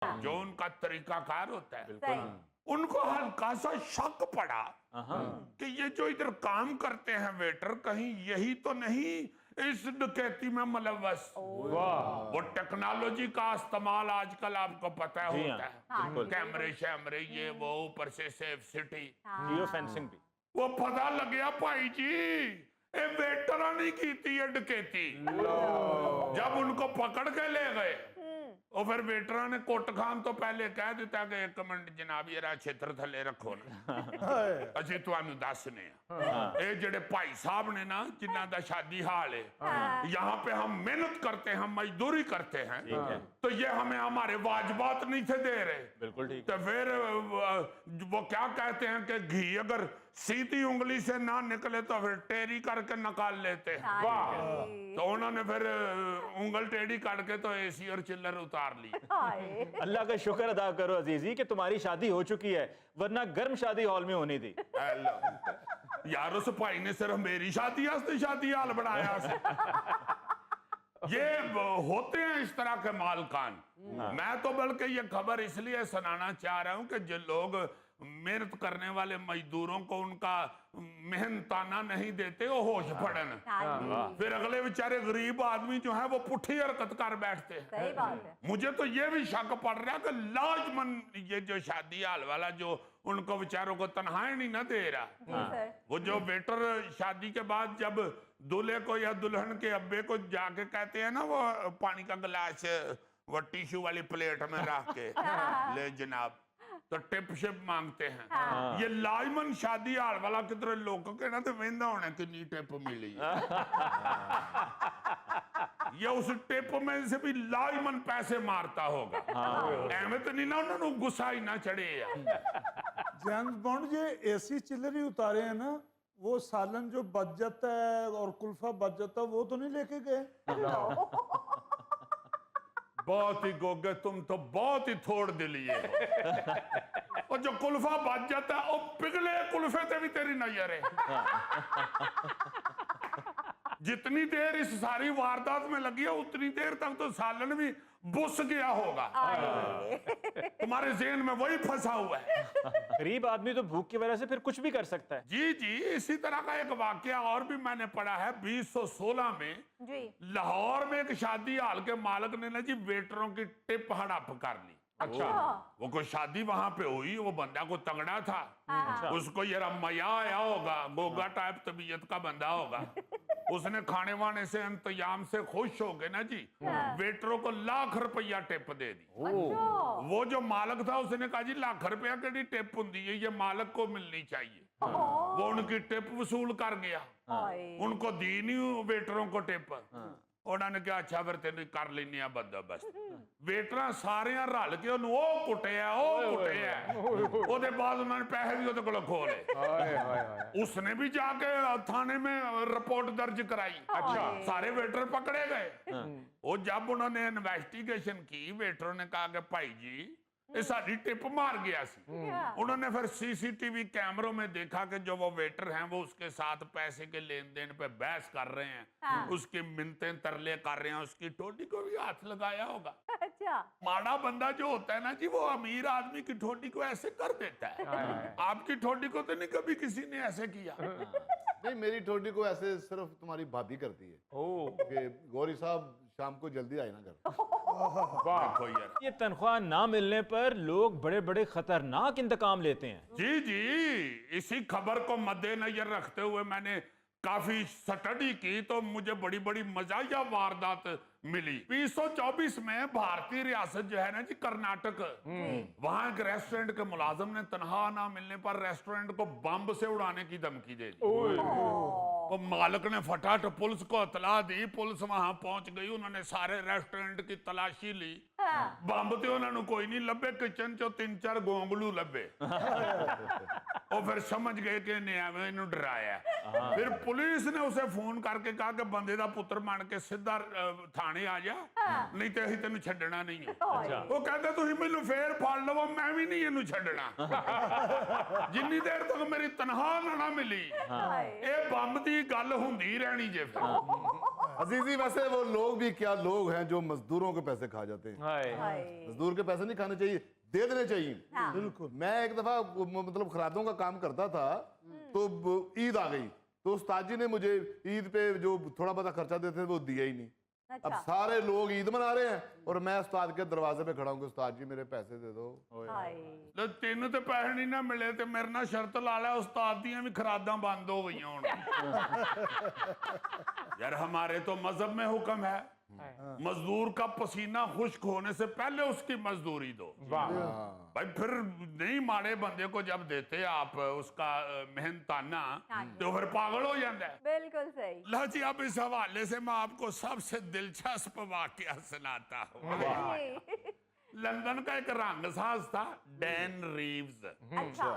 जो उनका तरीकाकार होता है। बिल्कुल। उनको हल्का सा शक पड़ा कि ये जो इधर काम करते हैं वेटर, कहीं यही तो नहीं इस डकैती में मुलव्वस। वाह। वो टेक्नोलॉजी का इस्तेमाल आजकल आपको पता जी होता हाँ, है, कैमरे शैमरे ये वो, ऊपर से सेफ सिटी, जियो फेंसिंग भी। वो पता लग गया भाई जी ये वेटर नहीं की है डकैती। जब उनको पकड़ के ले गए और फिर वेटरा ने कोट खान तो पहले कह दिता कि एक मिनट जनाब ये क्षेत्र थले रखो ना, असी तुहानू दसने ये जेडे भाई साहब ने ना जिन्ना दा शादी हाल है, यहाँ पे हम मेहनत करते हैं, मजदूरी करते हैं, तो ये हमें हमारे वाजबात नहीं थे दे रहे। बिल्कुल ठीक। तो फिर वो क्या कहते हैं कि घी अगर सीधी उंगली से ना निकले तो फिर टेढ़ी करके निकाल लेते हैं। वाह। तो उन्होंने फिर उंगल टेढ़ी करके तो एसी और चिल्लर उतार ली। अल्लाह का शुक्र अदा करो अजीजी कि तुम्हारी शादी हो चुकी है, वरना गर्म शादी हॉल में होनी थी। यार उस भाई ने सिर्फ मेरी शादी हाल बढ़ाया। ये होते हैं इस तरह के मालकान। मैं तो बल्कि ये खबर इसलिए सुनाना चाह रहा हूं कि जो लोग मेहनत करने वाले मजदूरों को उनका मेहनताना नहीं देते, वो होश पड़न, फिर अगले बेचारे गरीब आदमी जो है वो पुठी हरकत कर बैठते हैं। सही बात है। मुझे तो ये भी शक पड़ रहा है कि लाजमन ये जो शादी हाल वाला जो उनको बेचारों को तनख्वाह नहीं ना दे रहा, वो जो वेटर शादी के बाद जब दूल्हे को या दुल्हन के अब्बे को जाके कहते हैं ना वो पानी का गिलास वो टिश्यू वाली प्लेट में रख के ले जनाब, तो टिप शिप मांगते हैं। ये लाजमन शादी हाल वाला किधर लोग के ना तो वेंदा होने कितनी टिप मिली है। ये उस टिप में से भी लाजमन पैसे मारता होगा। एवं तो नहीं ना उन्होंने गुस्सा ही ना चढ़े जेम्स बॉन्ड जो एसी चिल्लर ही उतारे हैं ना, वो सालन जो बच जाता है और कुल्फा बच जाता है वो तो नहीं लेके गए? बहुत ही गोगे, तुम तो बहुत ही थोड़ दिलिए हो। और जो कुल्फा बच जाता है, वो पिघले कुल्फे ते भी तेरी नजर है। जितनी देर इस सारी वारदात में लगी है उतनी देर तक तो सालन भी बुस गया होगा। तुम्हारे जेहन में वही फंसा हुआ है। गरीब आदमी तो भूख की वजह से फिर कुछ भी कर सकता है। जी जी, इसी तरह का एक वाकया और भी मैंने पढ़ा है। 2016 में जी। लाहौर में एक शादी हाल के मालिक ने ना जी वेटरों की टिप हड़प कर ली। अच्छा। वो कोई शादी वहां पे हुई, वो बंदा को तगड़ा था। अच्छा। उसको ये मजा आया होगा, गोगा टाइप तबीयत का बंदा होगा। उसने खाने वाने से इंतजाम से खुश हो गए ना जी, वेटरों को लाख रुपया टिप दे दी। वो जो मालिक था उसने कहा जी लाख रुपया की टिप होती है, ये मालिक को मिलनी चाहिए। वो उनकी टिप वसूल कर गया, उनको दी नहीं वेटरों को टिप। उन्होंने कहा अच्छा फिर तेन कर लेने बंदोबस्त। वेटर सारे रल के कुटिया ओदे बाद उन्होंने पैसे भी ओदे कोलों खो ले। उसने भी जाके थाने में रिपोर्ट दर्ज कराई। अच्छा। सारे वेटर पकड़े गए। वो जब उन्होंने इन्वेस्टिगेशन की, वेटरों ने कहा कि भाई जी ये सारी टिप मार गया सी। उन्होंने फिर सीसीटीवी कैमरों में देखा कि जो वो वेटर हैं वो उसके साथ पैसे के लेन देन पे बहस कर रहे हैं, उसकी मिन्नतें तरले कर रहे हैं, उसकी ठोडी को भी हाथ लगाया होगा। अच्छा। माड़ा बंदा जो होता है ना जी, वो अमीर आदमी की ठोडी को ऐसे कर देता है। आपकी ठोडी को तो नहीं कभी किसी ने ऐसे किया? नहीं, मेरी ठोडी को ऐसे सिर्फ तुम्हारी भाभी करती है। गौरी साहब शाम को जल्दी आए ना घर। देखो यार, ये तनख्वाह ना मिलने पर लोग बड़े बड़े खतरनाक इंतकाम लेते हैं। जी जी, इसी खबर को मद्देनजर रखते हुए मैंने काफी स्टडी की तो मुझे बड़ी बड़ी मजाया वारदात मिली। 2024 में भारतीय रियासत जो है ना जी कर्नाटक, वहां एक रेस्टोरेंट के मुलाजिम ने तनख्वाह ना मिलने पर रेस्टोरेंट को बम से उड़ाने की धमकी दे दी। तो मालिक ने फटाफट पुलिस को इतला दी। पुलिस वहां पहुंच गई, उन्होंने सारे रेस्टोरेंट की तलाशी ली। बंब तो उन्होंने कोई नहीं लभे, किचन चो 3-4 गोंगलू लभे। और फिर समझ गए कि इन्हें डराया। फिर पुलिस ने उसे फोन करके कहा कि बंदे दा पुत्र मान के सीधा थाने आ जा, नहीं तो असीं तेनू छड्डना नहीं है। वो कहते तुसीं मैनू फेर फड़ लवो, मैं भी ਵੀ ਨਹੀਂ ਇਹਨੂੰ ਛੱਡਣਾ ਜਿੰਨੀ ਦੇਰ ਤੱਕ ਮੇਰੀ ਤਨਖਾਹ ਨਾ ਮਿਲੀ ਇਹ ਬੰਬ ਦੀ ਗੱਲ ਹੁੰਦੀ ਰਹਿਣੀ ਜੇ ਫਿਰ अजीजी वैसे वो लोग भी क्या लोग हैं जो मजदूरों के पैसे खा जाते हैं। मजदूर के पैसे नहीं खाने चाहिए, दे देने चाहिए। बिल्कुल। मैं एक दफा मतलब खरादों का काम करता था तो ईद आ गई तो उस्ताद जी ने मुझे ईद पे जो थोड़ा बहुत खर्चा देते थे वो दिया ही नहीं। अब सारे लोग ईद मना रहे हैं और मैं उस्ताद के दरवाजे पे खड़ा हूँ, उस्ताद जी मेरे पैसे दे दो। ਤੇ ਤੈਨੂੰ ਤੇ ਪੈਸੇ ਨਹੀਂ ਨਾ ਮਿਲੇ ਤੇ ਮੇਰੇ ਨਾਲ ਸ਼ਰਤ ਲਾ ਲੈ ਉਸਤਾਦ ਦੀਆਂ ਵੀ ਖਰਾਦਾਂ ਬੰਦ ਹੋ ਗਈਆਂ ਹੁਣ यार हमारे तो मजहब में हुक्म है मजदूर का पसीना खुश्क होने से पहले उसकी मजदूरी दो। भाई फिर नहीं माड़े बंदे को जब देते आप उसका मेहनताना तो फिर पागल हो जाता है। बिल्कुल सही। लो जी अब इस हवाले से मैं आपको सबसे दिलचस्प वाकया सुनाता हूँ। जी। लंदन का एक रंगसाज था डैन रीव्स। अच्छा।